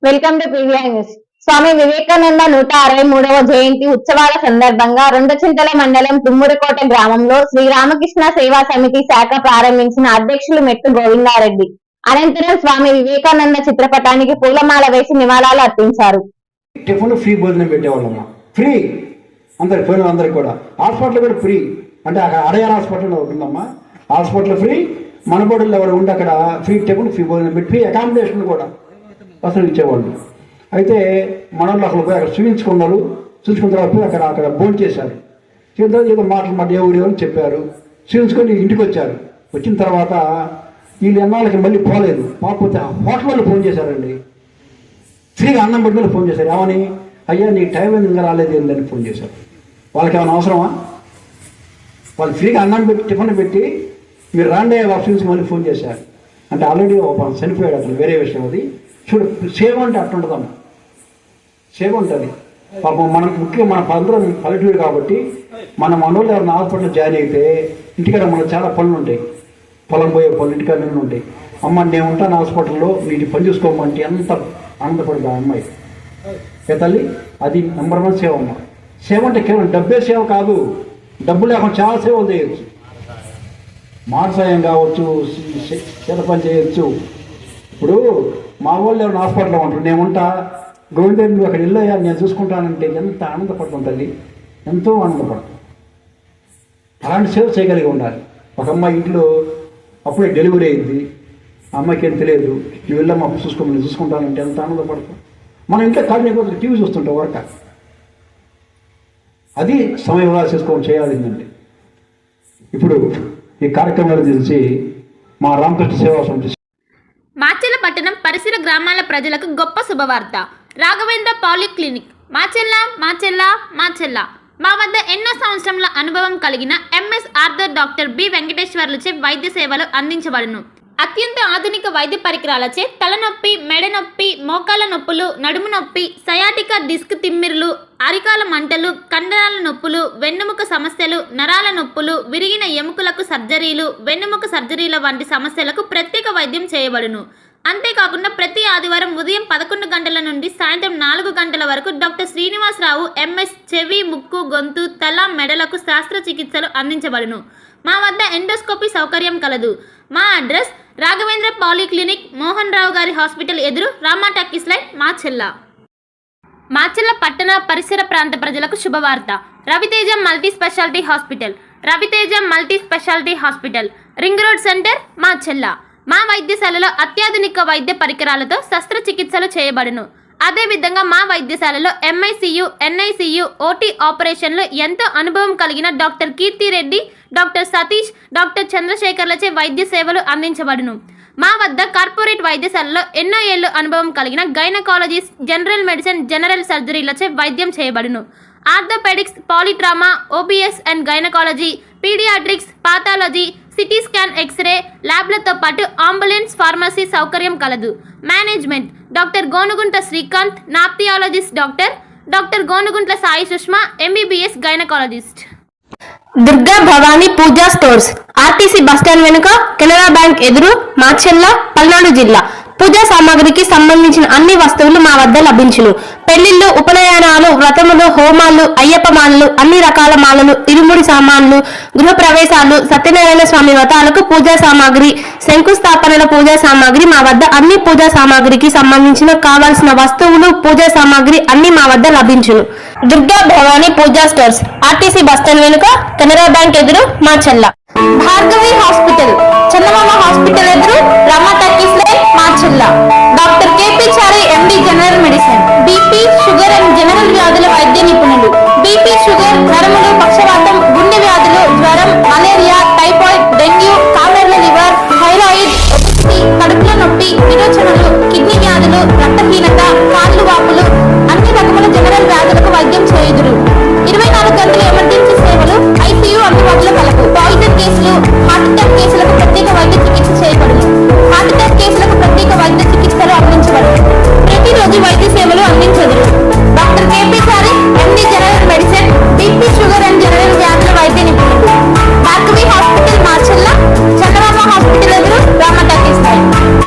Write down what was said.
Welcome to PVI news. Swami Vivekananda 163వ జయంతి ఉత్సవాల సందర్భంగా రెండచింతల మండలం తుమ్మూరుకోట గ్రామంలో శ్రీ రామకృష్ణ సేవా సమితి శాఖ ప్రారంభించిన అధ్యక్షులు మెట్టు గోవిందారెడ్డి అనంతరం స్వామి వివేకానంద చిత్రపటానికి పూలమాల వేసి నివాళులు అర్పించారు. టిఫిన్ ఫ్రీ భోజనం పెట్టేవాళ్ళమ్మా, ఫ్రీ అందరికి పోయిన అందరికి కూడా. హాస్పిటల్ కూడా ఫ్రీ, అంటే అక్కడ అడయార్ హాస్పిటల్ ఉంటుందమ్మా, హాస్పిటల్ ఫ్రీ. మనబడుల్లో ఎవరు ఉండి అక్కడ ఫ్రీ టిఫిన్ ఫ్రీ భోజనం పెట్టి ఫ్రీ అకామిడేషన్ కూడా అసలు ఇచ్చేవాళ్ళు. అయితే మనోళ్ళు అక్కడ పోయి అక్కడ చూపించుకున్నారు. చూసుకున్న తర్వాత పోయి అక్కడ భోజనం చేశారు. చేసిన ఏదో మాటలు ఎవరు చెప్పారు. చూపించుకొని ఇంటికి వచ్చారు. వచ్చిన తర్వాత వీళ్ళు ఎన్నాళ్ళకి మళ్ళీ పోలేదు. పోకపోతే హోటల్ వాళ్ళు ఫోన్ చేశారండి, ఫ్రీగా అన్నం పెట్టిన ఫోన్ చేశారు. ఏమని, అయ్యా నీ టైం ఎందుకు రాలేదు ఏందని ఫోన్ చేశారు. వాళ్ళకి ఏమైనా అవసరమా? వాళ్ళు ఫ్రీగా అన్నం పెట్టి టిఫిన్ పెట్టి మీరు రాండే ఆప్షన్స్ మళ్ళీ ఫోన్ చేశారు. అంటే ఆల్రెడీ ఒక చనిపోయాడు అతను, వేరే విషయం అది. చూడు, సేవ అంటే అట్టుంటుందమ్మ, సేవ ఉంటుంది. పాపం మనకు ముఖ్యంగా మన అందరం పల్లెటూరు కాబట్టి మన మనోళ్ళు ఎవరైనా హాస్పిటల్ జాయిన్ అయితే ఇంటికాడ మనకు చాలా పనులు ఉంటాయి, పొలం పోయే పనులు ఇంటికాడ ఉంటాయి. అమ్మ నేను ఉంటాను హాస్పిటల్లో, నీటి పని చూసుకోమంటే ఎంత ఆనందపడదు ఆ అమ్మాయి. ఏ తల్లి, అది నెంబర్ 1 సేవ అమ్మ. సేవ అంటే కేవలం డబ్బే సేవ కాదు, డబ్బు లేకుండా చాలా సేవలు చేయొచ్చు. మాట సాయం కావచ్చు, చేత పని చేయొచ్చు. ఇప్పుడు మా వాళ్ళు ఎవరైనా హాస్పిటల్లో ఉంటారు, నేను ఉంటా, గవర్నమెంట్ నువ్వు అక్కడ వెళ్ళాయా నేను చూసుకుంటానంటే ఎంత ఆనందపడతాం తల్లి, ఎంతో ఆనందపడతాం. అలాంటి సేవ చేయగలిగి ఉండాలి. ఒక అమ్మాయి ఇంట్లో అప్పుడే డెలివరీ అయింది, ఆ అమ్మాయికి ఏం తెలియదు, నువ్వు వెళ్ళమ్మా చూసుకోమని, నేను చూసుకుంటానంటే ఎంత ఆనందపడతాం. మనం ఇంట్లో కాదు టీవీ చూస్తుంటాం వర్క. అది సమయం వృధా చేసుకోవడం చేయాలి. ఏంటంటే ఇప్పుడు ఈ కార్యక్రమాలు తెలిసి మా రామకృష్ణ సేవా సమితి మాచెల్ల పట్టణం పరిసర గ్రామాల ప్రజలకు గొప్ప శుభవార్త. రాఘవేంద్ర పాలిక్లినిక్ మాచెల్ల మా వద్ద ఎన్నో సంవత్సరాల అనుభవం కలిగిన ఎంఎస్ ఆర్థర్ డాక్టర్ బి వెంకటేశ్వర్లచే వైద్య సేవలు అందించబడును. అత్యంత ఆధునిక వైద్య పరికరాలచే తలనొప్పి, మెడ నొప్పి, మోకాల నొప్పులు, నడుము నొప్పి, సయాటికా డిస్క్ తిమ్మిర్లు, అరికాల మంటలు, కండరాల నొప్పులు, వెన్నెముక సమస్యలు, నరాల నొప్పులు, విరిగిన ఎముకలకు సర్జరీలు, వెన్నెముక సర్జరీల వంటి సమస్యలకు ప్రత్యేక వైద్యం చేయబడును. అంతేకాకుండా ప్రతి ఆదివారం ఉదయం 11 గంటల నుండి సాయంత్రం 4 గంటల వరకు డాక్టర్ శ్రీనివాసరావు ఎంఎస్ చెవి, ముక్కు, గొంతు, తల, మెడలకు శస్త్రచికిత్సలు అందించబడును. మా వద్ద ఎండోస్కోపీ సౌకర్యం కలదు. మా అడ్రస్ రాఘవేంద్ర పాలిక్లినిక్, మోహన్ రావు గారి హాస్పిటల్ ఎదురు, రామా టాకీస్ లైన్, మాచెల్ల పట్టణ పరిసర ప్రాంత ప్రజలకు శుభవార్త. Raviteja multi speciality hospital, ring road centre, Machella. మా వైద్యశాలలో అత్యాధునిక వైద్య పరికరాలతో శస్త్రచికిత్సలు చేయబడును. అదేవిధంగా మా వైద్యశాలలో ఎంఐసియు, ఎన్ఐసియు, ఓటీ ఆపరేషన్లు ఎంతో అనుభవం కలిగిన doctor Keerthireddy, doctor Satish, doctor చంద్రశేఖర్లచే వైద్య సేవలు అందించబడును. మా వద్ద కార్పొరేట్ వైద్యశాలలో ఎన్నో ఏళ్ళు అనుభవం కలిగిన గైనకాలజిస్ట్, జనరల్ మెడిసిన్, జనరల్ సర్జరీలచే వైద్యం చేయబడును. Orthopaedics, polytrauma, OBS and gynaecology, paediatrics, pathology, CT scan, X ray ల్యాబ్లతో పాటు అంబులెన్స్, ఫార్మసీ సౌకర్యం కలదు. Management doctor Gonuguntla Srikanth, ophthalmologist doctor Gonuguntla Sai Sushma, MBBS gynaecologist. Durga Bhavani Pooja stores, RTC bus stand వెనుక, కెనరా బ్యాంక్ ఎదురు, మాచెల్ల, పల్నాడు జిల్లా. పూజా సామాగ్రికి సంబంధించిన అన్ని వస్తువులు మా వద్ద లభించును. పెళ్లిళ్లు, ఉపనయనాలు, వ్రతములు, హోమాలు, అయ్యప్ప మాలలు, అన్ని రకాల మాలలు, ఇరుముడి సామాన్లు, గృహ ప్రవేశాలు, సత్యనారాయణ స్వామి వ్రతాలకు పూజా సామాగ్రి, శంకుస్థాపనల పూజా సామాగ్రి, మా వద్ద అన్ని పూజా సామాగ్రికి సంబంధించిన కావాల్సిన వస్తువులు, పూజా సామాగ్రి అన్ని మా వద్ద లభించును. Durga Bhavani Pooja stores, RTC bus stand వెనుక, కెనరా బ్యాంక్ ఎదురు, మాచెల్ల. భార్గవి హాస్పిటల్, చందమామ హాస్పిటల్ ఎదురు, రామా టాకీస్ లైన్, మాచెల్ల.